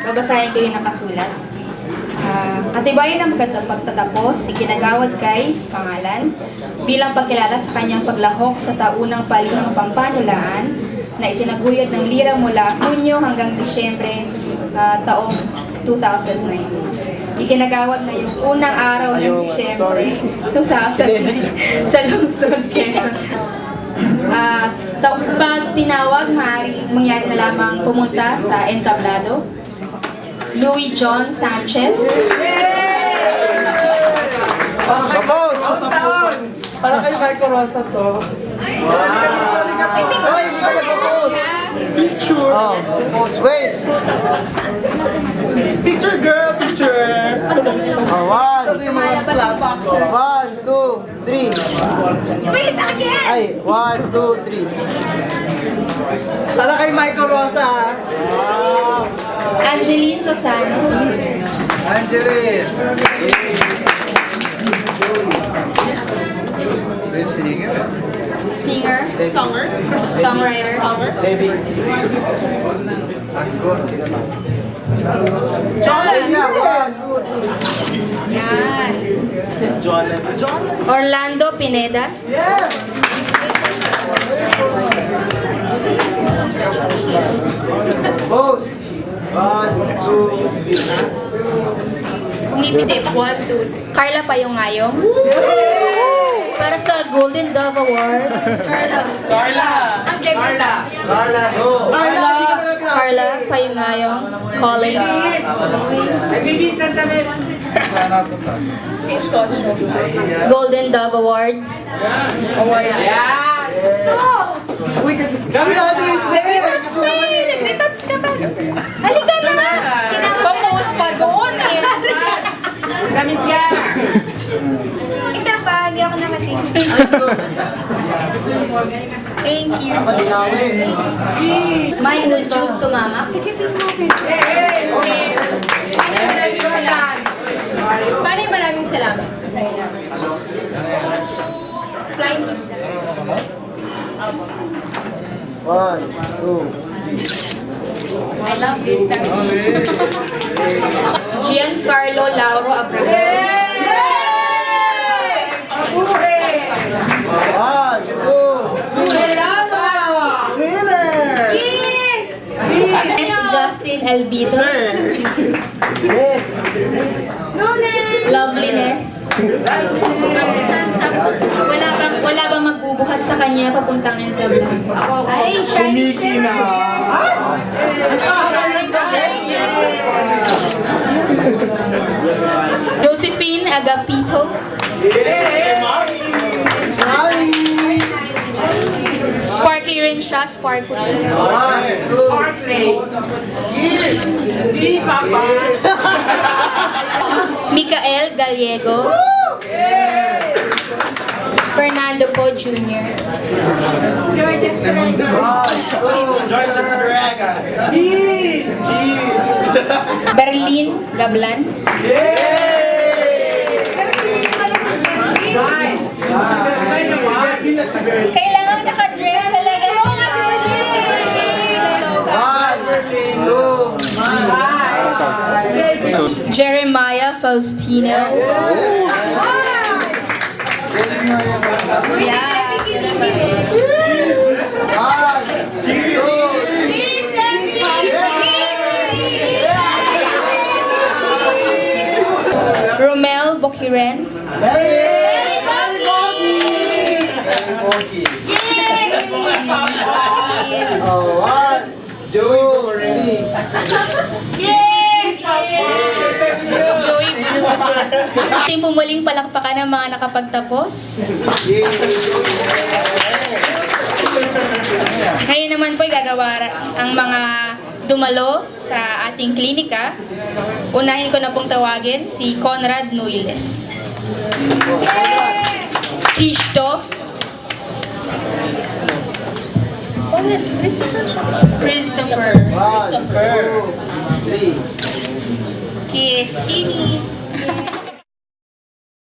Babasahin ko yung nakasulat. Katibayan ng pagtatapos, ikinagawad kay pangalan bilang pagkilala sa kanyang paglahok sa taunang palihang pampanulaan na itinaguyod ng lira mula Hunyo hanggang Disyembre taong 2009. Ikinagawad ngayong unang araw ng Disyembre 2009 sa lungsod Quezon. Pag tinawag, maaaring mangyari na lamang pumunta sa entablado. Louis John Sanchez. Kapos! Para kay Michael Rosa to. Hindi ka nag-propose. Picture. Oh, propose. Wait. Picture girl, picture. Oh, 1, 2, 3. Wait again! Ay, 1, 2, 3. Para kay Michael Rosa. Angeline Rosanes. Angeles! Singer. Songwriter. Baby. John. 1, 2, 3. Yan. John. Orlando Pineda. Yes! Pose. 1, 2, 3. Pumipitip. 1, 2. Carla Payungayong. Para sa Golden Dove Awards. Carla, go! Carla Payungayong. Calling. Nagbibis ng damit! Sana punta. Golden Dove Awards. Kami natin Nag-retouch ka pa. Halika na! Papost pa doon eh. Damit ka! Isa pa, hindi ako nakating. Thank you. My YouTube to mama. Maraming salamat sa sa'yo namin. Flying kiss na. 1, 2, I love this time. Giancarlo Lauro Abraham. 1, 2, winner! S. Justin Elbido. Yes! Loveliness. Wala bang magbubuhat sa kanya papuntang entablado? Ay, Kumiki na! Josephine Agapito. Sparkly rin siya, sparkly. 1, 2, Micael Gallego. Fernando Po Jr. George Estrega! Berlin Gablan. Kailangan naka-dress talaga siya. Jeremiah Faustino. Yeah. Romel Bokiren. Oh, 1, 2, 3. Joey. Ating pumuling palakpakan ng mga nakapagtapos. Ngayon naman po gagawa ang mga dumalo sa ating klinika. Unahin ko na pong tawagin si Conrad Nuiles. Christopher. Christopher. 3. Kissinis.